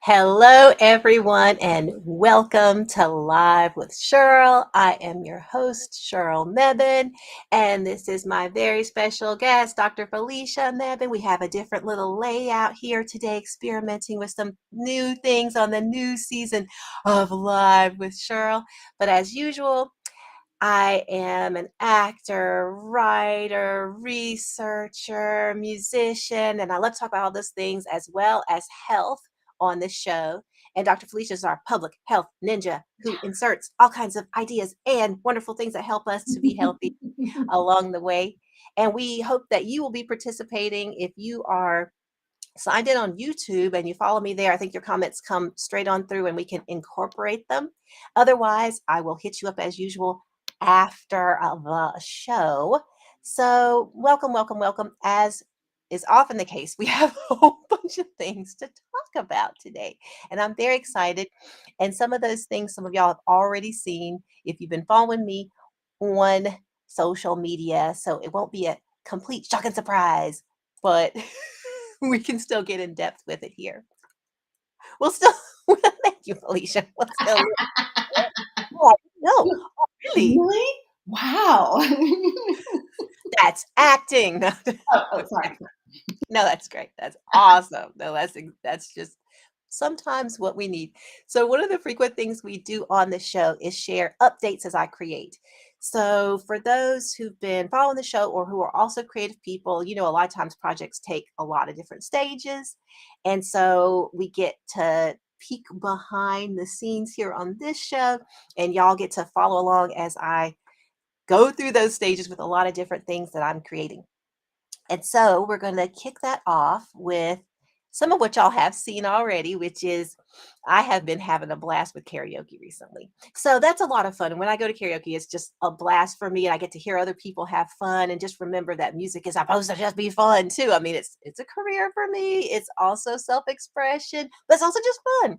Hello, everyone, and welcome to Live with Sheryl. I am your host, Sheryl Mebane, and this is my very special guest, Dr. Felicia Mebane. We have a different little layout here today, experimenting with some new things on the new season of Live with Sheryl. But as usual, I am an actor, writer, researcher, musician, and I love to talk about all those things as well as health on this show. And Dr. Felicia is our public health ninja who inserts all kinds of ideas and wonderful things that help us to be healthy along the way. And we hope that you will be participating if you are signed in on YouTube and you follow me there. I think your comments come straight on through and we can incorporate them. Otherwise, I will hit you up as usual after the show. So, welcome, welcome, welcome. As is often the case, we have a whole bunch of things to talk about today. And I'm very excited. And some of those things, some of y'all have already seen if you've been following me on social media. So, it won't be a complete shock and surprise, but we can still get in depth with it here. We'll still thank you, Felicia. We'll still oh, no. Oh, really? Really? Wow. That's acting. Sorry. No, that's great. That's awesome. No, that's just sometimes what we need. So one of the frequent things we do on the show is share updates as I create. So for those who've been following the show or who are also creative people, a lot of times projects take a lot of different stages. And so we get to peek behind the scenes here on this show, and y'all get to follow along as I go through those stages with a lot of different things that I'm creating. And so we're going to kick that off with some of what y'all have seen already, which is I have been having a blast with karaoke recently. So that's a lot of fun. And when I go to karaoke, it's just a blast for me. And I get to hear other people have fun and just remember that music is supposed to just be fun too. I mean, it's a career for me. It's also self-expression, but it's also just fun.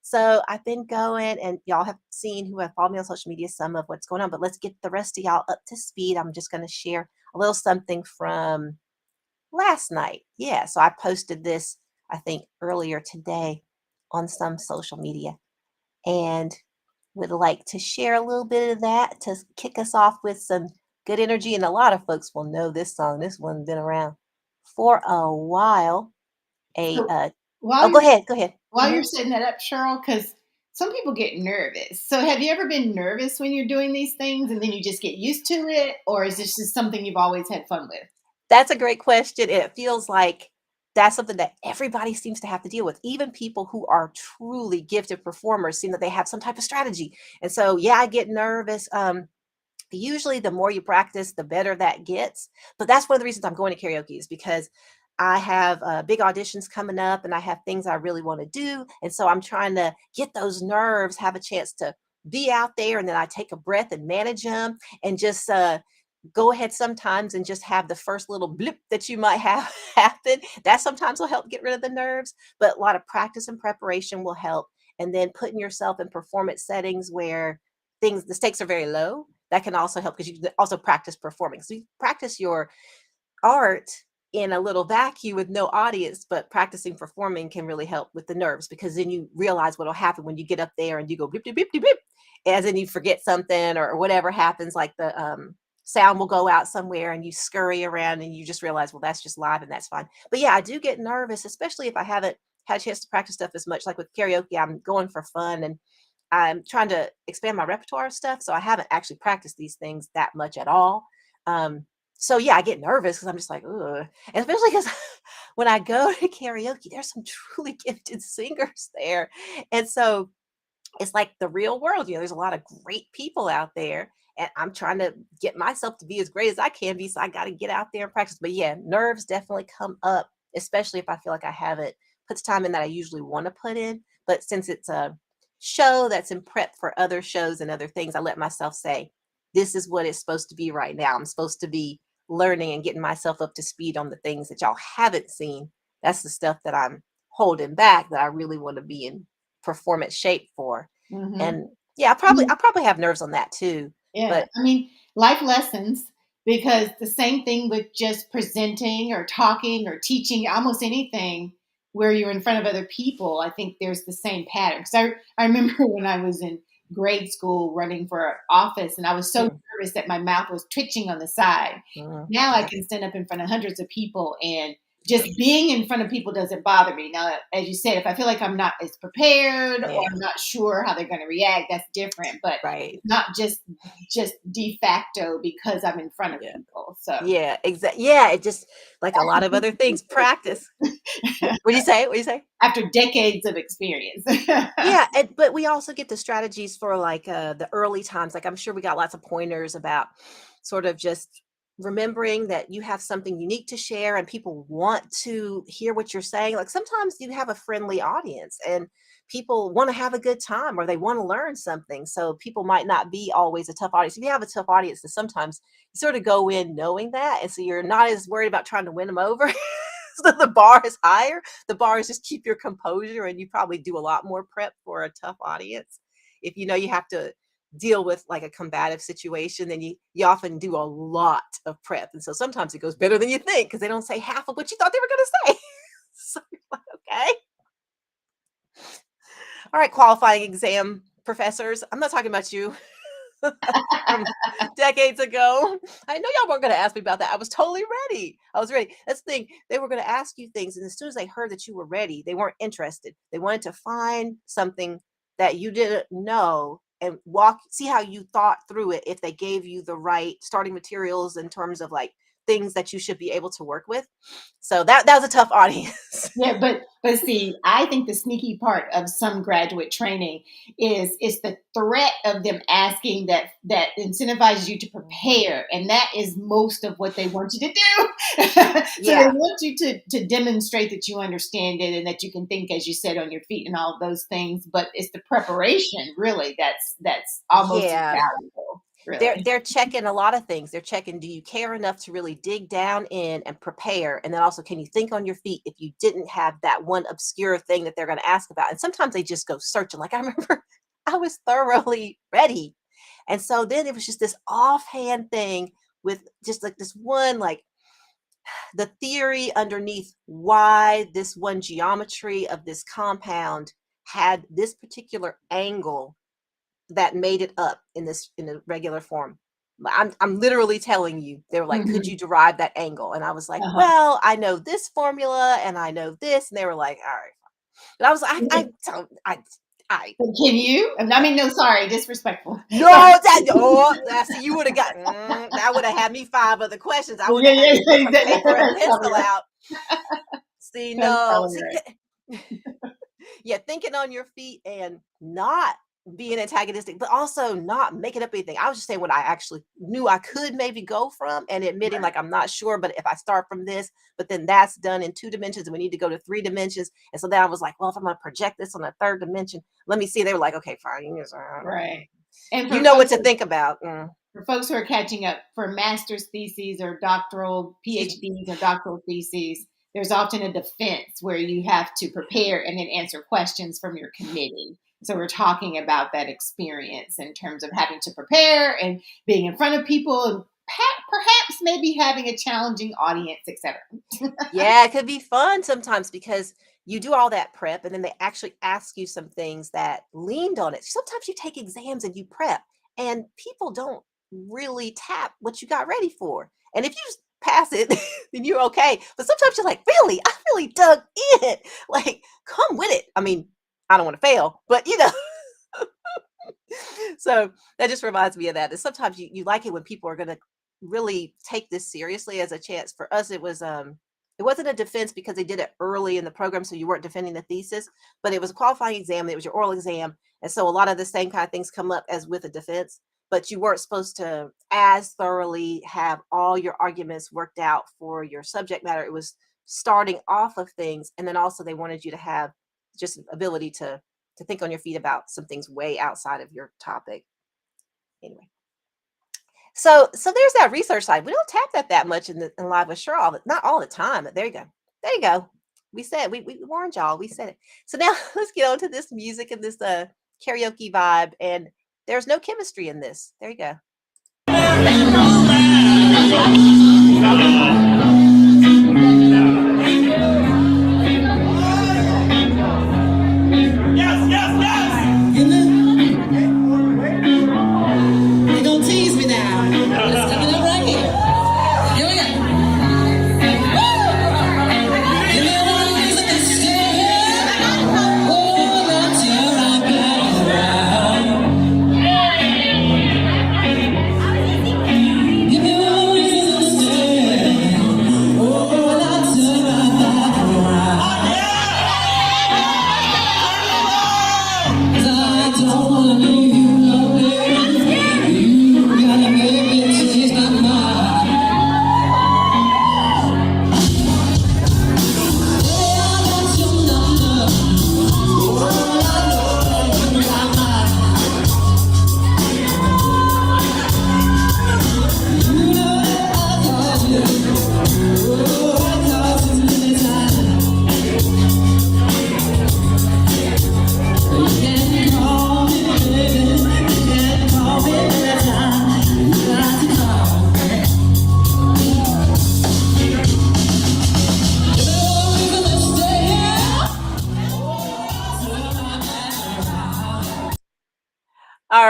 So I've been going, and y'all have seen who have followed me on social media some of what's going on, but let's get the rest of y'all up to speed. I'm just going to share a little something from last night. Yeah, so I posted this, I think, earlier today on some social media and would like to share a little bit of that to kick us off with some good energy. And a lot of folks will know this song. This one's been around for a while. A So while Oh, go you're ahead, go ahead. while hmm you're setting that up, Cheryl, because some people get nervous. So have you ever been nervous when you're doing these things and then you just get used to it, or is this just something you've always had fun with? That's a great question. It feels like that's something that everybody seems to have to deal with. Even people who are truly gifted performers seem that they have some type of strategy. And so, yeah, I get nervous. Usually, the more you practice, the better that gets. But that's one of the reasons I'm going to karaoke is because I have big auditions coming up and I have things I really want to do. And so I'm trying to get those nerves, have a chance to be out there. And then I take a breath and manage them and just go ahead sometimes and just have the first little blip that you might have happen. That sometimes will help get rid of the nerves, but a lot of practice and preparation will help. And then putting yourself in performance settings where the stakes are very low, that can also help because you can also practice performing. So you practice your art in a little vacuum with no audience, but practicing performing can really help with the nerves because then you realize what'll happen when you get up there and you go blip, blip, blip, blip, blip, as in you forget something or whatever happens, like the sound will go out somewhere and you scurry around and you just realize, well, that's just live and that's fine. But yeah, I do get nervous, especially if I haven't had a chance to practice stuff as much. Like with karaoke, I'm going for fun and I'm trying to expand my repertoire of stuff. So I haven't actually practiced these things that much at all. Um, so yeah, I get nervous because I'm just like, ugh. And especially because when I go to karaoke, there's some truly gifted singers there. And so it's like the real world. There's a lot of great people out there. And I'm trying to get myself to be as great as I can be. So I got to get out there and practice. But yeah, nerves definitely come up, especially if I feel like I haven't put the time in that I usually want to put in. But since it's a show that's in prep for other shows and other things, I let myself say, this is what it's supposed to be right now. I'm supposed to be learning and getting myself up to speed on the things that y'all haven't seen. That's the stuff that I'm holding back that I really want to be in performance shape for. Mm-hmm. And yeah, I probably have nerves on that too. Yeah. But I mean, life lessons, because the same thing with just presenting or talking or teaching almost anything. where you're in front of other people, I think there's the same pattern. Because I remember when I was in grade school running for office, and I was so Mm, nervous that my mouth was twitching on the side. Now I yeah. can stand up in front of hundreds of people, and just being in front of people doesn't bother me. Now, as you said, if I feel like I'm not as prepared or Yeah. I'm not sure how they're going to react, that's different. But Right. it's not just de facto because I'm in front of Yeah. people. So Yeah. Exactly. Yeah. It just like a lot of other things. Practice. What do you say? What do you say? after decades of experience. Yeah, and but we also get the strategies for like the early times. Like I'm sure we got lots of pointers about sort of just remembering that you have something unique to share and people want to hear what you're saying. Like sometimes you have a friendly audience and people want to have a good time or they want to learn something. So people might not be always a tough audience. If you have a tough audience, then sometimes you sort of go in knowing that. And so you're not as worried about trying to win them over. So the bar is higher. The bar is just keep your composure and you probably do a lot more prep for a tough audience. If you know you have to deal with like a combative situation, then you often do a lot of prep. And so sometimes it goes better than you think because they don't say half of what you thought they were going to say. So you're like, okay. All right, qualifying exam professors. I'm not talking about you from decades ago. I know y'all weren't going to ask me about that. I was totally ready. I was ready. That's the thing. They were going to ask you things. And as soon as they heard that you were ready, they weren't interested. They wanted to find something that you didn't know and see how you thought through it if they gave you the right starting materials in terms of like things that you should be able to work with. So that was a tough audience. Yeah, but see, I think the sneaky part of some graduate training is the threat of them asking that incentivizes you to prepare, and that is most of what they want you to do. So they Yeah. want you to demonstrate that you understand it and that you can think, as you said, on your feet and all of those things. But it's the preparation, really, that's almost as Yeah. valuable, They're really. they're checking a lot of things. They're checking, do you care enough to really dig down in and prepare? And then also, can you think on your feet if you didn't have that one obscure thing that they're going to ask about? And sometimes they just go searching. Like I remember I was thoroughly ready. And so then it was just this offhand thing with just like this one, like the theory underneath why this one geometry of this compound had this particular angle that made it up in a regular form. I'm literally telling you, they were like, "Could Mhm. you derive that angle?" And I was like, Uh-huh. "Well, I know this formula and I know this." And they were like, "All right." But I was like, I don't I But can you? I mean, no, sorry, disrespectful. no, that oh, that see, you would have got that would have had me 5 other questions. I would Yeah, have had yeah, to get some exactly. paper and That's probably pencil right. out. See, That's no, probably see, right. yeah, thinking on your feet and not being antagonistic, but also not making up anything. I was just saying what I actually knew I could maybe go from and admitting Right. like I'm not sure, but if I start from this, but then that's done in 2 dimensions and we need to go to 3 dimensions. And so then I was like, well, if I'm gonna project this on a third dimension, let me see. They were like, okay, fine. Right. And You know what to think about. for folks who are catching up, for master's theses or doctoral PhDs or doctoral theses, there's often a defense where you have to prepare and then answer questions from your committee. So we're talking about that experience in terms of having to prepare and being in front of people and perhaps maybe having a challenging audience, etc. Yeah, it could be fun sometimes because you do all that prep and then they actually ask you some things that leaned on it. Sometimes you take exams and you prep and people don't really tap what you got ready for. And if you just pass it, then you're okay. But sometimes you're like, really? I really dug in. Like, come with it. I mean, I don't want to fail, but so that just reminds me of that. That sometimes you like it when people are gonna really take this seriously as a chance. For us, it wasn't a defense because they did it early in the program, so you weren't defending the thesis, but it was a qualifying exam, it was your oral exam. And so a lot of the same kind of things come up as with a defense, but you weren't supposed to as thoroughly have all your arguments worked out for your subject matter. It was starting off of things, and then also they wanted you to have just ability to think on your feet about some things way outside of your topic. Anyway, so there's that research side. We don't tap that much in live with sure not all the time, but there you go. There you go. We said we warned y'all. We said it. So now let's get on to this music and this karaoke vibe. And there's no chemistry in this. There you go.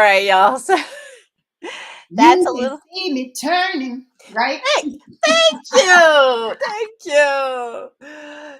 right, y'all. So that's You a can little. see me turning, right? Thank you. Thank you.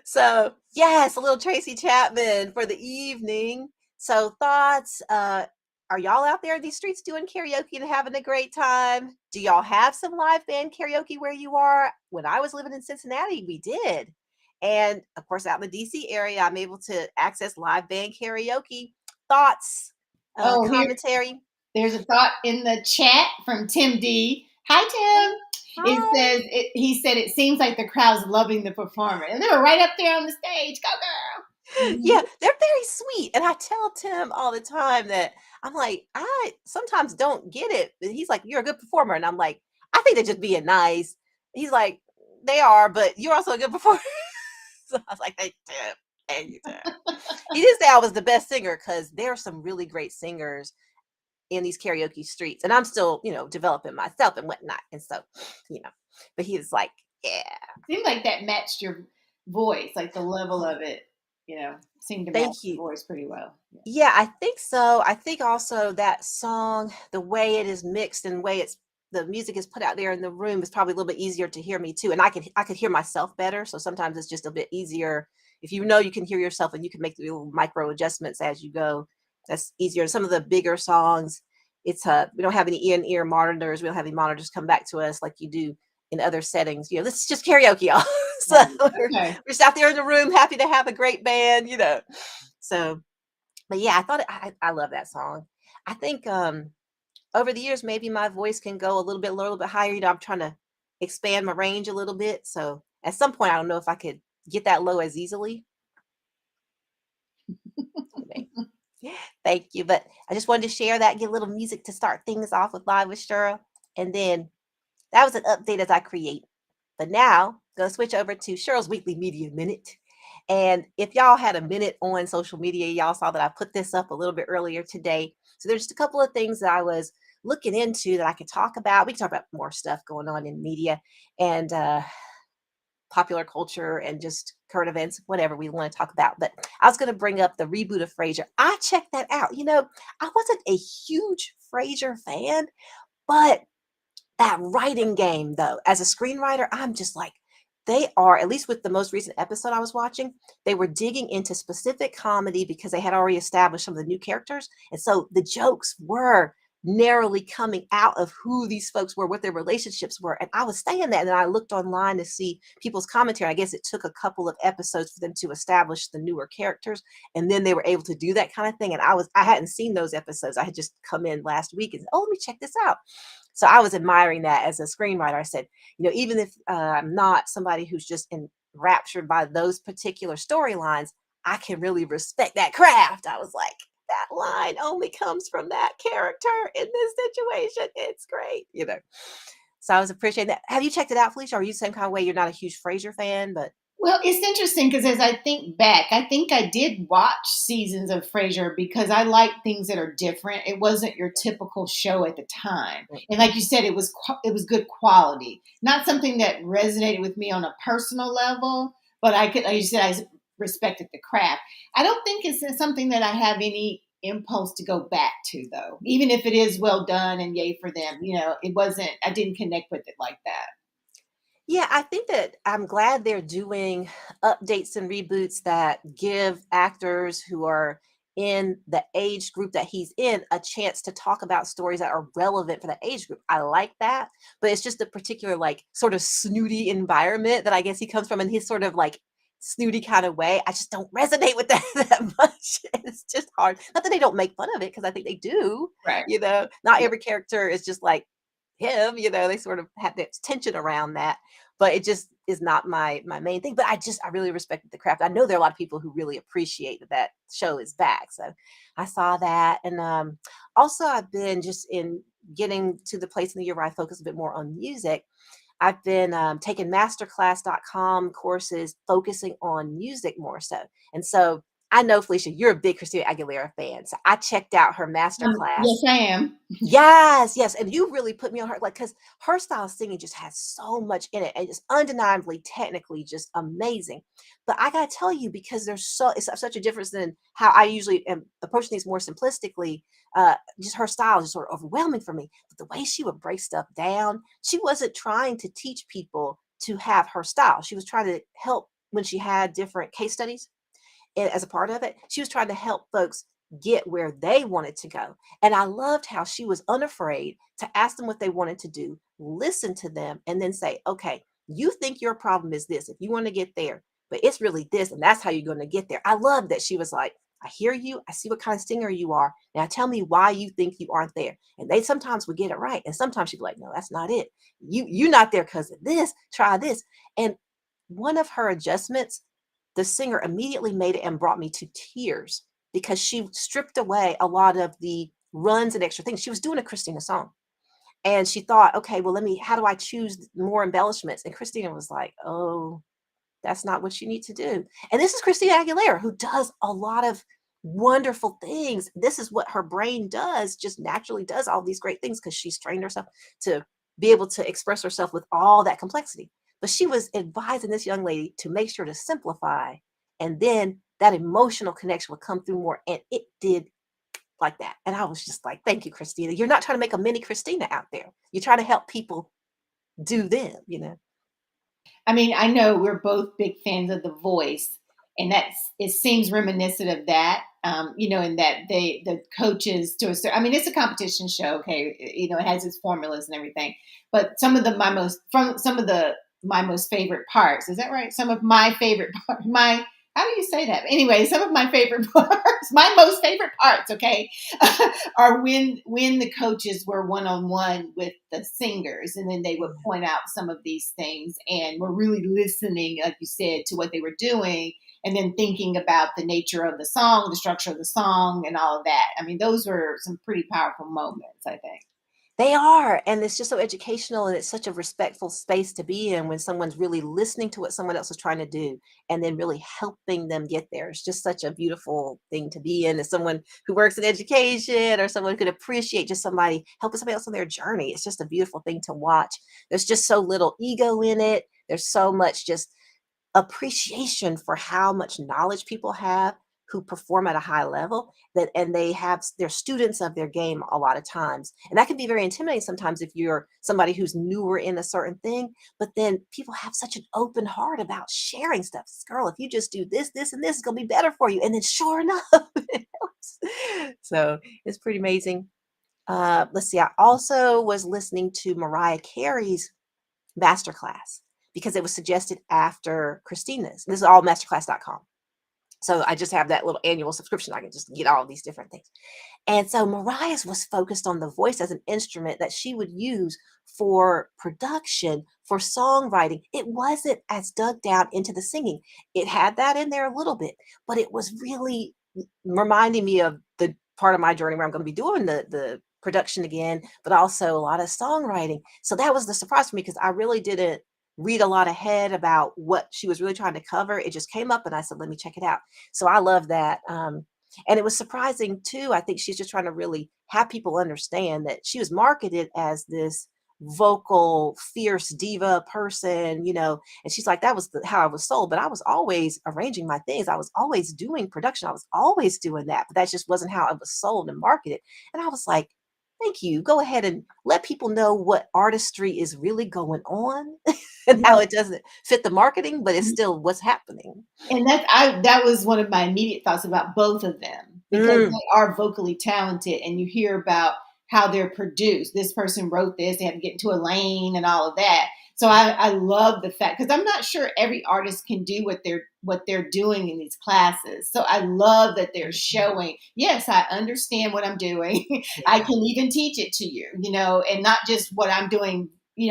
So, yes, a little Tracy Chapman for the evening. So, thoughts, are y'all out there in these streets doing karaoke and having a great time? Do y'all have some live band karaoke where you are? When I was living in Cincinnati, we did. And of course, out in the DC area, I'm able to access live band karaoke. Thoughts, Oh, commentary. there's a thought in the chat from Tim D. Hi, Tim. It Hi. says, he said, it seems like the crowd's loving the performer. And they were right up there on the stage. Go, girl. Yeah, they're very sweet. And I tell Tim all the time that I'm like, I sometimes don't get it. And he's like, you're a good performer. And I'm like, I think they're just being nice. He's like, they are, but you're also a good performer. So I was like, thank you, Tim. Thank you, Tim. He didn't say I was the best singer because there are some really great singers in these karaoke streets. And I'm still, developing myself and whatnot. And so, you know, but he was like, yeah, Seemed like that matched your voice, like the level of it, seemed to match thank your you. voice pretty well. Yeah. Yeah, I think so. I think also that song, the way it is mixed and way the music is put out there in the room is probably a little bit easier to hear me too. And I could hear myself better. So sometimes it's just a bit easier if you know you can hear yourself and you can make the little micro adjustments as you go. That's easier. Some of the bigger songs, it's we don't have any in-ear monitors. We don't have any monitors come back to us like you do in other settings. This is just karaoke, y'all. So Right. we're Okay. just out there in the room, happy to have a great band. So but yeah, I thought I love that song. I think over the years maybe my voice can go a little bit lower, a little bit higher. I'm trying to expand my range a little bit. So at some point, I don't know if I could get that low as easily. Anyway, thank you. But I just wanted to share that, get a little music to start things off with Live with Cheryl, and then that was an update as I create. But now, gonna switch over to Cheryl's Weekly Media Minute. And if y'all had a minute on social media, y'all saw that I put this up a little bit earlier today. So there's just a couple of things that I was looking into that I could talk about. We can talk about more stuff going on in media and popular culture and just current events, whatever we want to talk about. But I was going to bring up the reboot of Frasier. I checked that out. I wasn't a huge Frasier fan, but that writing game, though, as a screenwriter, I'm just like, they are, at least with the most recent episode I was watching, they were digging into specific comedy because they had already established some of the new characters. And so the jokes were narrowly coming out of who these folks were, what their relationships were. And I was saying that, and then I looked online to see people's commentary. I guess it took a couple of episodes for them to establish the newer characters. And then they were able to do that kind of thing. And I hadn't seen those episodes. I had just come in last week and said, oh, let me check this out. So I was admiring that as a screenwriter. I said, even if I'm not somebody who's just enraptured by those particular storylines, I can really respect that craft. I was like, that line only comes from that character in this situation. It's great. So I was appreciating that. Have you checked it out, Felicia? Or are you the same kind of way? You're not a huge Frasier fan, but Well, it's interesting because as I think back, I think I did watch seasons of Frasier because I like things that are different. It wasn't your typical show at the time, and like you said, it was good quality, not something that resonated with me on a personal level. But I could, like you said, I respected the craft. I don't think it's something that I have any impulse to go back to, though. Even if it is well done and yay for them, it wasn't. I didn't connect with it like that. yeah, I think that I'm glad they're doing updates and reboots that give actors who are in the age group that he's in a chance to talk about stories that are relevant for the age group. I like that, but it's just a particular like sort of snooty environment that I guess he comes from in his sort of like snooty kind of way. I just don't resonate with that that much. It's just hard. Not that they don't make fun of it because I think they do. Right. Not every character is just like him. They sort of have that tension around that, but it just is not my main thing. But I really respected the craft. I know there are a lot of people who really appreciate that show is back. So I saw that. And also I've been just in getting to the place in the year where I focus a bit more on music. I've been taking masterclass.com courses focusing on music more so. And so I know, Felicia, you're a big Christina Aguilera fan. So I checked out her master Yes, class. I am. Yes, yes. And you really put me on her, like, because her style of singing just has so much in it and it's undeniably technically just amazing. But I gotta tell you, because it's such a difference than how I usually am approaching things more simplistically. Just her style is just sort of overwhelming for me. But the way she would break stuff down, she wasn't trying to teach people to have her style. She was trying to help when she had different case studies and as a part of it, she was trying to help folks get where they wanted to go. And I loved how she was unafraid to ask them what they wanted to do, listen to them, and then say, okay, you think your problem is this if you want to get there, but it's really this, and that's how you're going to get there. I love that she was like, I hear you. I see what kind of singer you are. Now tell me why you think you aren't there. And they sometimes would get it right. And sometimes she'd be like, no, that's not it. You're not there because of this. Try this. And one of her adjustments, the singer immediately made it and brought me to tears because she stripped away a lot of the runs and extra things. She was doing a Christina song. And she thought, okay, well, how do I choose more embellishments? And Christina was like, oh, that's not what you need to do. And this is Christina Aguilera, who does a lot of wonderful things. This is what her brain does, just naturally does all these great things because she's trained herself to be able to express herself with all that complexity. But she was advising this young lady to make sure to simplify, and then that emotional connection would come through more. And it did like that. And I was just like, thank you, Christina. You're not trying to make a mini Christina out there. You're trying to help people do them. I mean, I know we're both big fans of The Voice, and it seems reminiscent of that. And that the coaches to a certain, I mean, it's a competition show. Okay, it has its formulas and everything. But some of the my most favorite parts. Is that right? Some of my favorite my how do you say that? Anyway, some of my favorite parts, my most favorite parts, okay, are when the coaches were one on one with the singers, and then they would point out some of these things, and were really listening, like you said, to what they were doing, and then thinking about the nature of the song, the structure of the song, and all of that. I mean, those were some pretty powerful moments, I think. They are, and it's just so educational, and it's such a respectful space to be in when someone's really listening to what someone else is trying to do and then really helping them get there. It's just such a beautiful thing to be in as someone who works in education or someone who could appreciate just somebody helping somebody else on their journey. It's just a beautiful thing to watch. There's just so little ego in it. There's so much just appreciation for how much knowledge people have who perform at a high level, and they're students of their game a lot of times, and that can be very intimidating sometimes if you're somebody who's newer in a certain thing. But then people have such an open heart about sharing stuff. Girl, if you just do this and this, is going to be better for you. And then sure enough, it helps. So it's pretty amazing. Let's see, I also was listening to Mariah Carey's masterclass because it was suggested after Christina's. This is all masterclass.com. So I just have that little annual subscription. I can just get all these different things. And so Mariah's was focused on the voice as an instrument that she would use for production, for songwriting. It wasn't as dug down into the singing. It had that in there a little bit, but it was really reminding me of the part of my journey where I'm going to be doing the production again, but also a lot of songwriting. So that was the surprise for me because I really didn't read a lot ahead about what she was really trying to cover. It just came up and I said, let me check it out. So I love that. And it was surprising too. I think she's just trying to really have people understand that she was marketed as this vocal, fierce diva person. And she's like, that was how I was sold. But I was always arranging my things. I was always doing production. I was always doing that. But that just wasn't how I was sold and marketed. And I was like, thank you. Go ahead and let people know what artistry is really going on and how it doesn't fit the marketing, but it's still what's happening. And that was one of my immediate thoughts about both of them, because Mm, they are vocally talented, and you hear about how they're produced. This person wrote this, they had to get into a lane and all of that. So I love the fact, because I'm not sure every artist can do what they're doing in these classes. So I love that they're showing, yes, I understand what I'm doing. I yeah. can even teach it to you, and not just what I'm doing,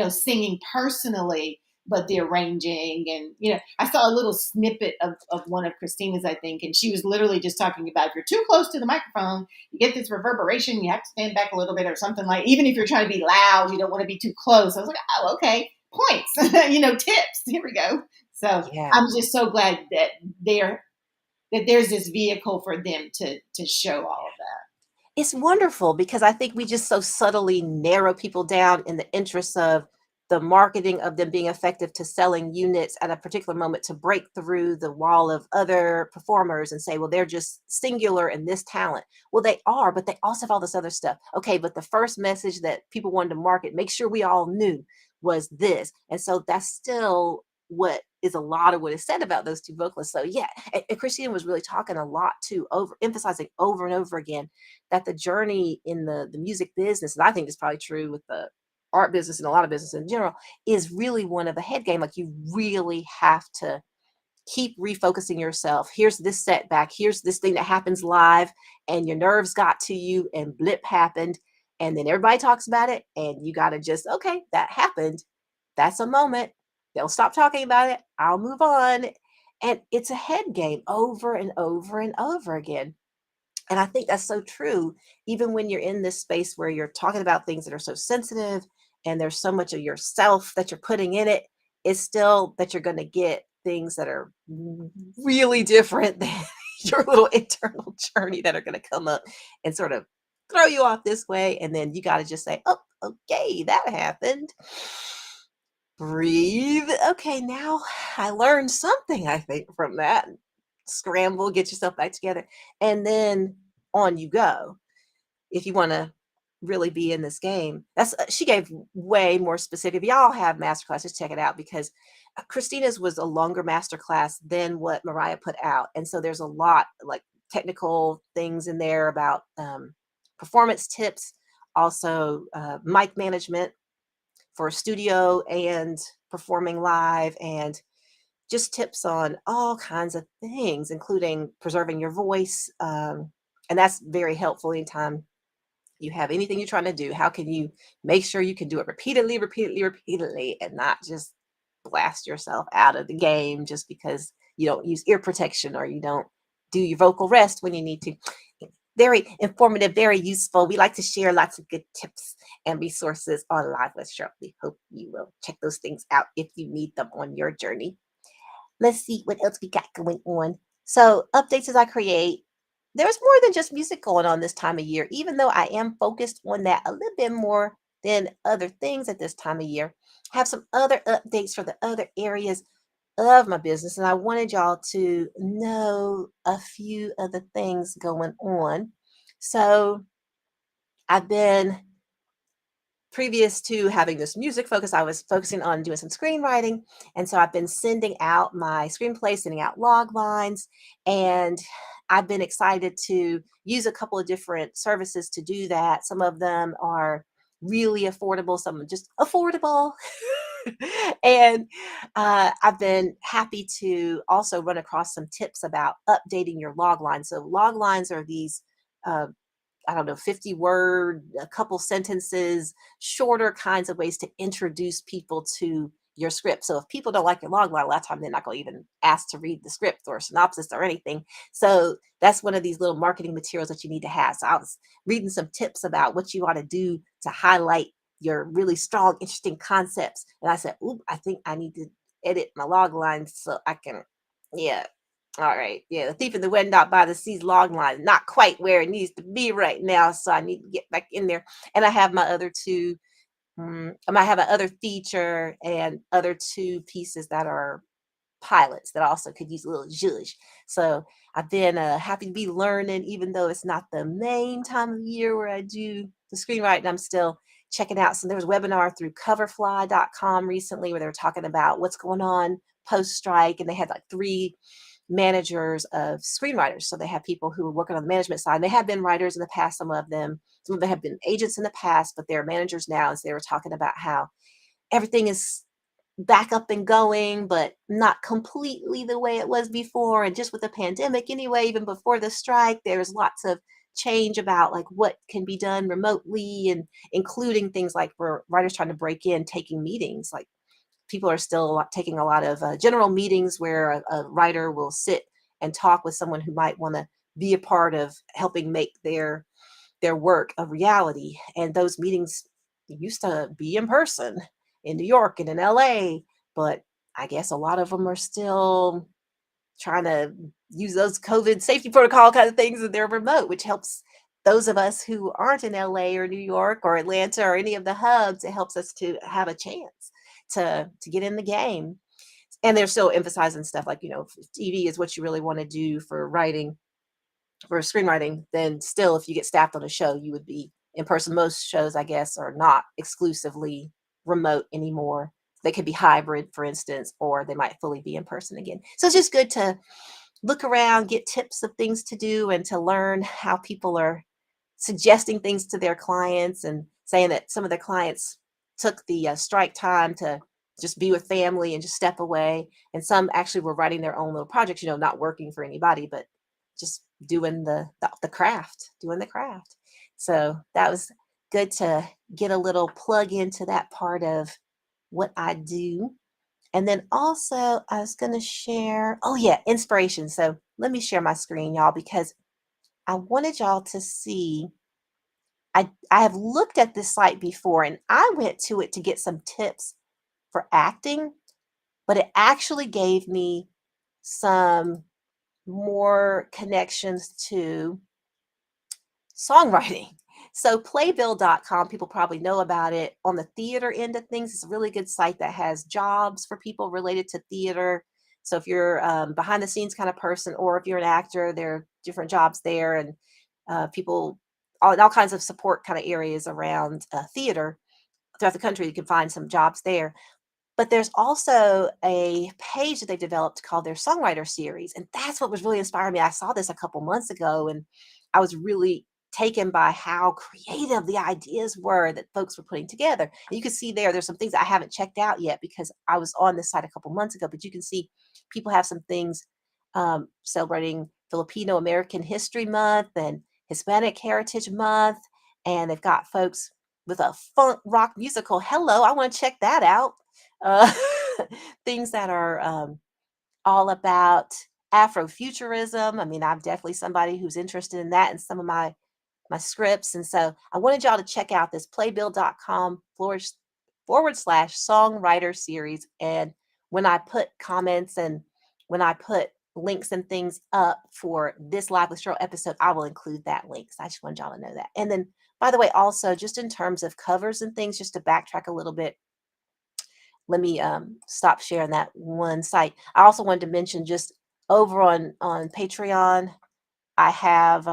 singing personally, but the arranging. And I saw a little snippet of one of Christina's, I think, and she was literally just talking about, if you're too close to the microphone, you get this reverberation, you have to stand back a little bit or something. Like, even if you're trying to be loud, you don't want to be too close. I was like, oh, okay, points. Tips, here we go. So Yeah. I'm just so glad that they're that there's this vehicle for them to show all of that. It's wonderful because I think we just so subtly narrow people down in the interest of the marketing of them being effective to selling units at a particular moment to break through the wall of other performers and say, well, they're just singular in this talent. Well, they are, but they also have all this other stuff. Okay, but the first message that people wanted to market, make sure we all knew, was this. And so that's still what is a lot of what is said about those two vocalists. So yeah, and Christina was really talking a lot too, over emphasizing over and over again that the journey in the music business, and I think it's probably true with the art business and a lot of business in general, is really one of a head game. Like you really have to keep refocusing yourself. Here's this setback. Here's this thing that happens live, and your nerves got to you, and blip happened, and then everybody talks about it, and you got to just okay, that happened. That's a moment. They'll stop talking about it. I'll move on, and it's a head game over and over and over again. And I think that's so true, even when you're in this space where you're talking about things that are so sensitive and there's so much of yourself that you're putting in it, it's still that you're going to get things that are really different than your little internal journey that are going to come up and sort of throw you off this way. And then you got to just say, oh, okay, that happened. Breathe. Okay, now I learned something, I think, from that. Scramble, get yourself back together, and then on you go. If you want to really be in this game, that's she gave way more specific. If y'all have master classes, check it out because Christina's was a longer master class than what Mariah put out, and so there's a lot like technical things in there about performance tips, also mic management for studio and performing live, and just tips on all kinds of things, including preserving your voice. And that's very helpful anytime you have anything you're trying to do. How can you make sure you can do it repeatedly, repeatedly, repeatedly, and not just blast yourself out of the game just because you don't use ear protection or you don't do your vocal rest when you need to. Very informative, very useful. We like to share lots of good tips and resources on Live with Cheryl. We hope you will check those things out if you need them on your journey. Let's see what else we got going on. So, updates as I create. There's more than just music going on this time of year, even though I am focused on that a little bit more than other things at this time of year. I have some other updates for the other areas of my business, and I wanted y'all to know a few of the things going on. So, I've been previous to having this music focus, I was focusing on doing some screenwriting. And so I've been sending out my screenplays, sending out log lines, and I've been excited to use a couple of different services to do that. Some of them are really affordable, some are just affordable. And I've been happy to also run across some tips about updating your log lines. So log lines are these uh, I don't know, 50 word, a couple sentences, shorter kinds of ways to introduce people to your script. So if people don't like your log line, a lot of time they're not going to even ask to read the script or synopsis or anything. So that's one of these little marketing materials that you need to have. So I was reading some tips about what you ought to do to highlight your really strong, interesting concepts. And I said, ooh, I think I need to edit my log lines so I can, yeah, all right. Yeah, the thief in the wind out by the sea's log line, not quite where it needs to be right now. So I need to get back in there. And I have my other two, I might have another feature and other two pieces that are pilots that also could use a little zhuzh. So I've been happy to be learning, even though it's not the main time of year where I do the screenwriting. I'm still checking out. So there was a webinar through coverfly.com recently where they were talking about what's going on post strike, and they had like three managers of screenwriters. So they have people who are working on the management side. They have been writers in the past, some of them have been agents in the past, but they're managers now. And so they were talking about how everything is back up and going, but not completely the way it was before. And just with the pandemic anyway, even before the strike, there's lots of change about like what can be done remotely, and including things like for writers trying to break in, taking meetings. Like people are still taking a lot of general meetings where a writer will sit and talk with someone who might want to be a part of helping make their work a reality. And those meetings used to be in person in New York and in LA, but I guess a lot of them are still trying to use those COVID safety protocol kind of things, and they're remote, which helps those of us who aren't in LA or New York or Atlanta or any of the hubs. It helps us to have a chance to get in the game. And they're still emphasizing stuff like, if TV is what you really want to do for writing, for screenwriting, then still, if you get staffed on a show, you would be in person. Most shows, I guess, are not exclusively remote anymore. They could be hybrid, for instance, or they might fully be in person again. So it's just good to look around, get tips of things to do, and to learn how people are suggesting things to their clients, and saying that some of their clients took the strike time to just be with family and just step away. And some actually were writing their own little projects, not working for anybody, but just doing the craft, doing the craft. So that was good to get a little plug into that part of what I do. And then also I was going to share, oh yeah, inspiration. So let me share my screen, y'all, because I wanted y'all to see. I have looked at this site before, and I went to it to get some tips for acting, but it actually gave me some more connections to songwriting. So playbill.com, people probably know about it. On the theater end of things, it's a really good site that has jobs for people related to theater. So if you're behind the scenes kind of person, or if you're an actor, there are different jobs there, and people, all kinds of support kind of areas around theater throughout the country. You can find some jobs there. But there's also a page that they've developed called their songwriter series. And that's what was really inspiring me. I saw this a couple months ago, and I was really taken by how creative the ideas were that folks were putting together. And you can see there's some things I haven't checked out yet because I was on this site a couple months ago, but you can see people have some things celebrating Filipino American History Month and Hispanic Heritage Month. And they've got folks with a funk rock musical. Hello, I want to check that out. uh, Things that are all about Afrofuturism. I mean, I'm definitely somebody who's interested in that in some of my scripts. And so I wanted y'all to check out this playbill.com forward slash songwriter series. And when I put comments and when I put links and things up for this Live with Sheryl episode, I will include that link. So I just wanted y'all to know that. And then, by the way, also just in terms of covers and things, just to backtrack a little bit, let me stop sharing that one site. I also wanted to mention, just over on Patreon, I have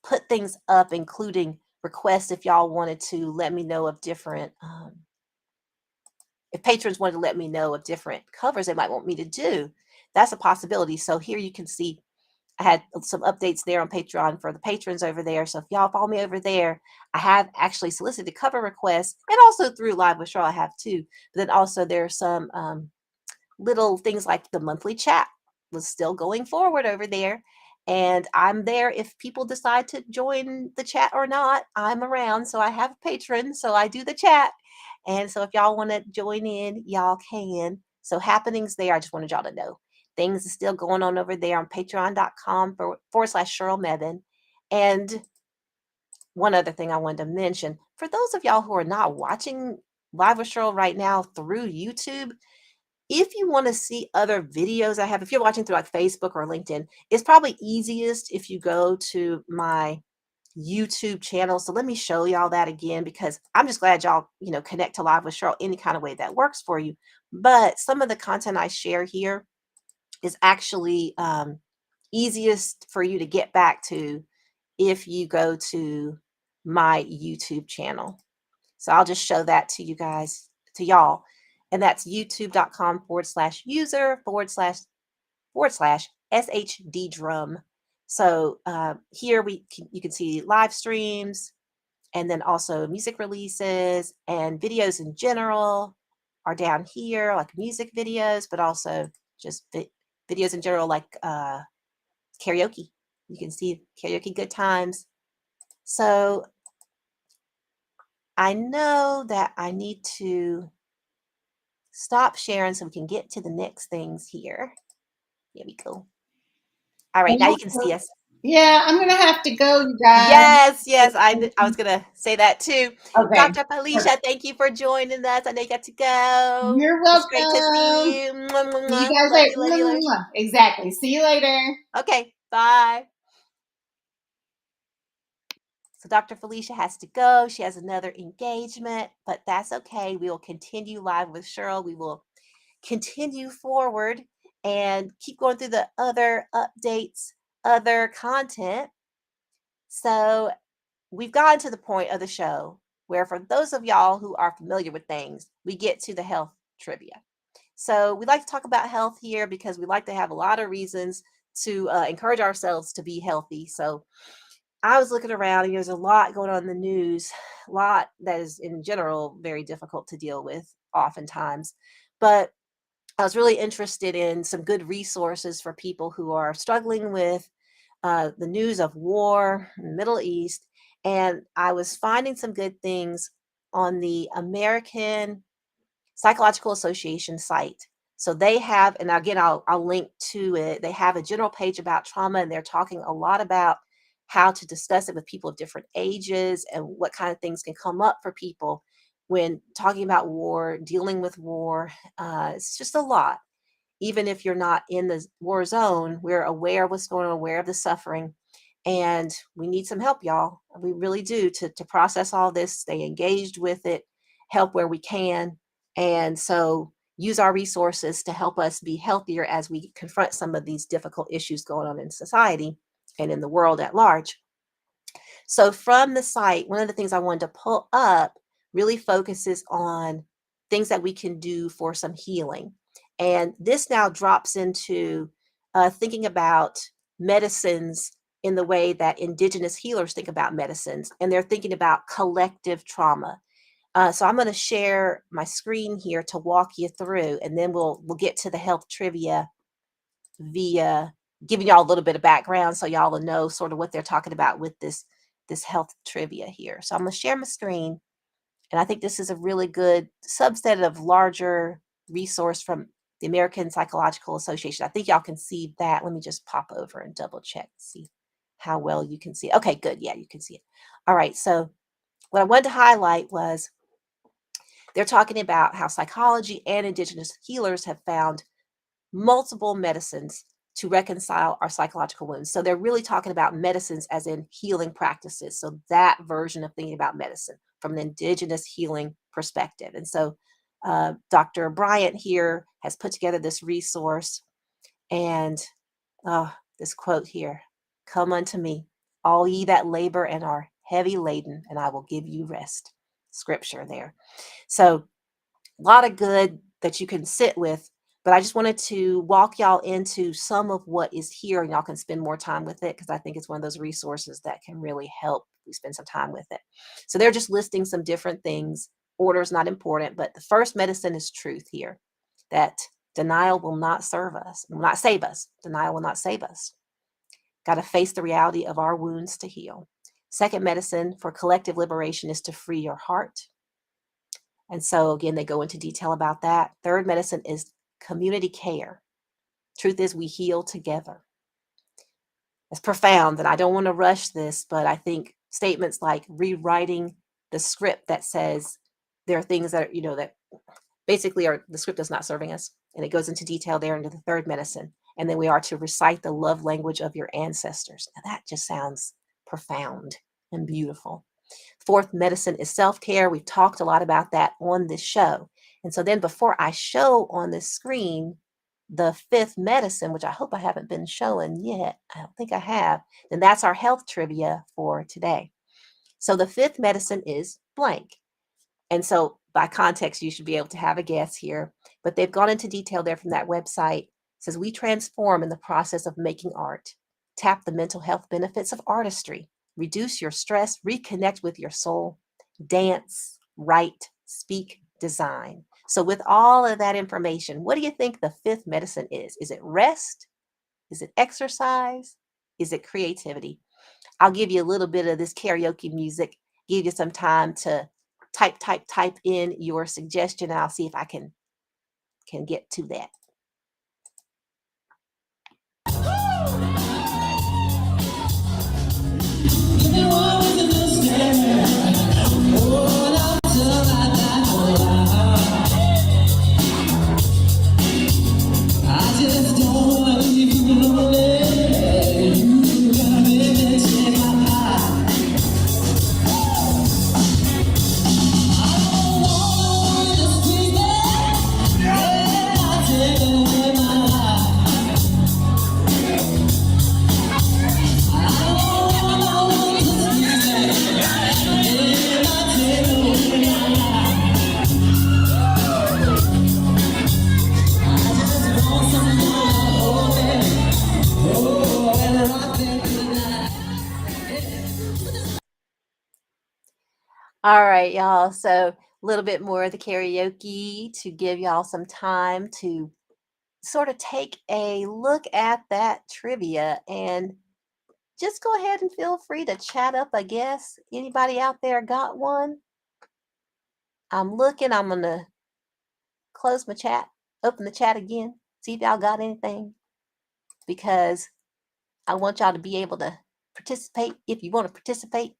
put things up, including requests if y'all wanted to let me know of different, if patrons wanted to let me know of different covers they might want me to do. That's a possibility. So here you can see I had some updates there on Patreon for the patrons over there. So if y'all follow me over there, I have actually solicited cover requests, and also through Live with Sheryl I have too. But then also there's some little things like the monthly chat was still going forward over there. And I'm there if people decide to join the chat or not. I'm around. So I have a patron. So I do the chat. And so if y'all want to join in, y'all can. So happenings there, I just wanted y'all to know. Things are still going on over there on patreon.com forward slash Sheryl Mebane. And one other thing I wanted to mention, for those of y'all who are not watching Live with Sheryl right now through YouTube, if you want to see other videos I have, if you're watching through like Facebook or LinkedIn, it's probably easiest if you go to my YouTube channel. So let me show y'all that again, because I'm just glad y'all, connect to Live with Sheryl any kind of way that works for you. But some of the content I share here is actually easiest for you to get back to if you go to my YouTube channel. So I'll just show that to you guys, to y'all. And that's youtube.com /user /SHD drum. So here you can see live streams, and then also music releases and videos in general are down here, like music videos, but also just videos in general, like karaoke. You can see karaoke good times. So I know that I need to stop sharing so we can get to the next things here. Here we go. All right, And now you can see also, us. Yeah, I'm gonna have to go, you guys. Yes, I was gonna say that too. Okay. Dr. Felicia, thank you for joining us. I know you got to go. You're It's great to welcome. see you. Mwah, mwah, See you mwah. guys Love later. you, love you, love Exactly. See you later. you. Okay, bye. So Dr. Felicia has to go. She has another engagement, but that's okay. We will continue live with Cheryl. We will continue forward and keep going through the other updates, other content. So we've gotten to the point of the show where, for those of y'all who are familiar with things, we get to the health trivia. So we like to talk about health here because we like to have a lot of reasons to encourage ourselves to be healthy. So I was looking around and there's a lot going on in the news, a lot that is in general very difficult to deal with oftentimes. But I was really interested in some good resources for people who are struggling with the news of war in the Middle East. And I was finding some good things on the American Psychological Association site. So they have, and again, I'll link to it. They have a general page about trauma, and they're talking a lot about how to discuss it with people of different ages and what kind of things can come up for people when talking about war, dealing with war. It's just a lot. Even if you're not in the war zone, we're aware of what's going on, aware of the suffering, and we need some help, y'all. We really do to process all this, stay engaged with it, help where we can, and so use our resources to help us be healthier as we confront some of these difficult issues going on in society and in the world at large. So from the site, one of the things I wanted to pull up really focuses on things that we can do for some healing. And this now drops into thinking about medicines in the way that indigenous healers think about medicines, and they're thinking about collective trauma. So I'm going to share my screen here to walk you through, and then we'll get to the health trivia via giving y'all a little bit of background so y'all will know sort of what they're talking about with this health trivia here. So I'm going to share my screen, and I think this is a really good subset of larger resource from the American Psychological Association. I think y'all can see that. Let me just pop over and double check, see how well you can see it. Okay, good. Yeah, you can see it. All right. So what I wanted to highlight was they're talking about how psychology and indigenous healers have found multiple medicines to reconcile our psychological wounds. So they're really talking about medicines as in healing practices. So that version of thinking about medicine from an indigenous healing perspective. And so Dr. Bryant here has put together this resource, and this quote here: "Come unto me, all ye that labor and are heavy laden, and I will give you rest." Scripture there. So a lot of good that you can sit with, but I just wanted to walk y'all into some of what is here, and y'all can spend more time with it because I think it's one of those resources that can really help you spend some time with it. So they're just listing some different things. Order is not important, but the first medicine is truth here, that denial will not serve us, will not save us. Denial will not save us. Got to face the reality of our wounds to heal. Second medicine for collective liberation is to free your heart. And so, again, they go into detail about that. Third medicine is community care. Truth is, we heal together. It's profound, and I don't want to rush this, but I think statements like rewriting the script that says there are things that are, that basically are the script is not serving us. And it goes into detail there into the third medicine. And then we are to recite the love language of your ancestors. Now, that just sounds profound and beautiful. Fourth medicine is self-care. We've talked a lot about that on this show. And so then before I show on this screen the fifth medicine, which I hope I haven't been showing yet, I don't think I have, then that's our health trivia for today. So the fifth medicine is blank. And so by context, you should be able to have a guess here, but they've gone into detail there from that website. It says we transform in the process of making art. Tap the mental health benefits of artistry. Reduce your stress, reconnect with your soul, dance, write, speak, design. So with all of that information, what do you think the fifth medicine is? Is it rest? Is it exercise? Is it creativity? I'll give you a little bit of this karaoke music, give you some time to type in your suggestion. I'll see if I can get to that. All right, y'all. So a little bit more of the karaoke to give y'all some time to sort of take a look at that trivia and just go ahead and feel free to chat up, I guess. Anybody out there got one? I'm looking. I'm going to close my chat, open the chat again, see if y'all got anything because I want y'all to be able to participate. If you want to participate,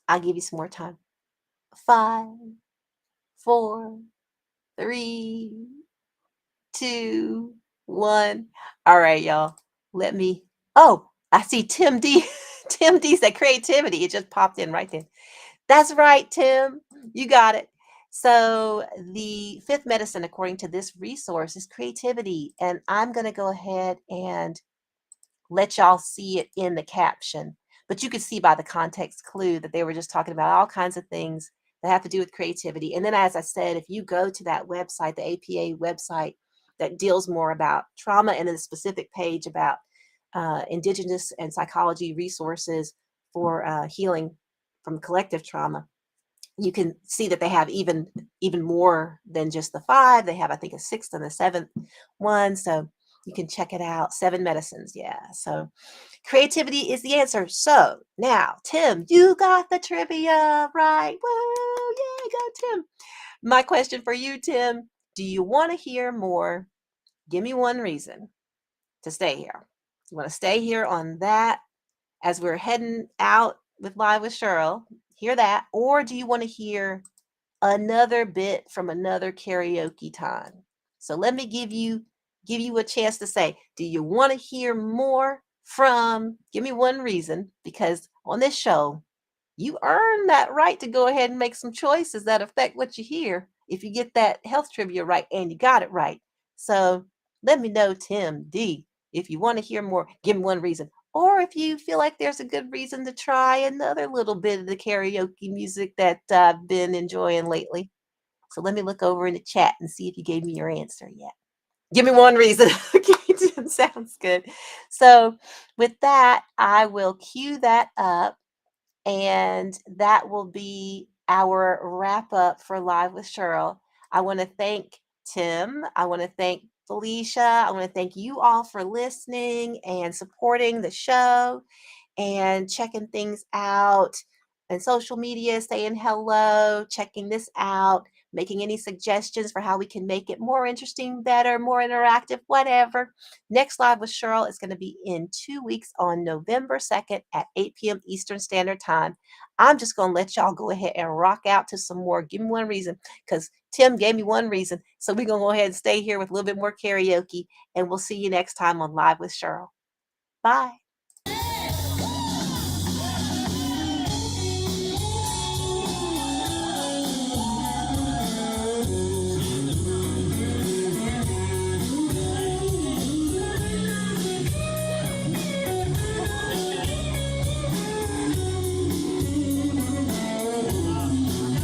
I'll give you some more time. 5, 4, 3, 2, 1. All right, y'all. Let me. Oh, I see Tim D. Tim D said creativity. It just popped in right then. That's right, Tim. You got it. So, the fifth medicine, according to this resource, is creativity. And I'm going to go ahead and let y'all see it in the caption. But you could see by the context clue that they were just talking about all kinds of things that have to do with creativity. And then, as I said, if you go to that website, the APA website that deals more about trauma and a specific page about Indigenous and psychology resources for healing from collective trauma, you can see that they have even more than just the 5. They have, I think, a 6th and a 7th one. So you can check it out. 7 medicines. Yeah. So creativity is the answer. So now, Tim, you got the trivia right. Woo! Yeah, go Tim. My question for you, Tim, do you want to hear more? Give me one reason to stay here. You want to stay here on that as we're heading out with Live with Sheryl? Hear that? Or do you want to hear another bit from another karaoke time? So let me give you a chance to say, do you want to hear more from, give me one reason, because on this show, you earn that right to go ahead and make some choices that affect what you hear if you get that health trivia right and you got it right. So let me know, Tim D, if you want to hear more, give me one reason. Or if you feel like there's a good reason to try another little bit of the karaoke music that I've been enjoying lately. So let me look over in the chat and see if you gave me your answer yet. Give me one reason. Okay, sounds good. So with that, I will cue that up. And that will be our wrap up for Live with Sheryl. I want to thank Tim. I want to thank Felicia. I want to thank you all for listening and supporting the show and checking things out and social media, saying hello, checking this out, making any suggestions for how we can make it more interesting, better, more interactive, whatever. Next Live with Sheryl is going to be in 2 weeks on November 2nd at 8 p.m. Eastern Standard Time. I'm just going to let y'all go ahead and rock out to some more. Give me one reason, because Tim gave me one reason. So we're going to go ahead and stay here with a little bit more karaoke, and we'll see you next time on Live with Sheryl. Bye.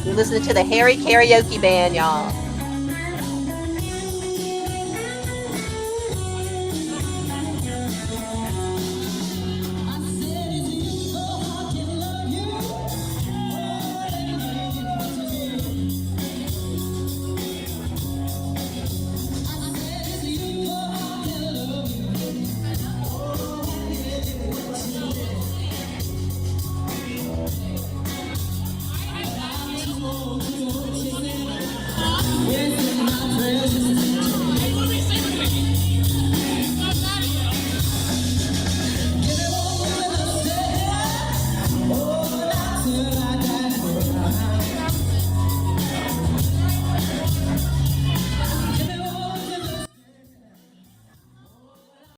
You're listening to the Harry Karaoke Band, y'all. Yes, my friends.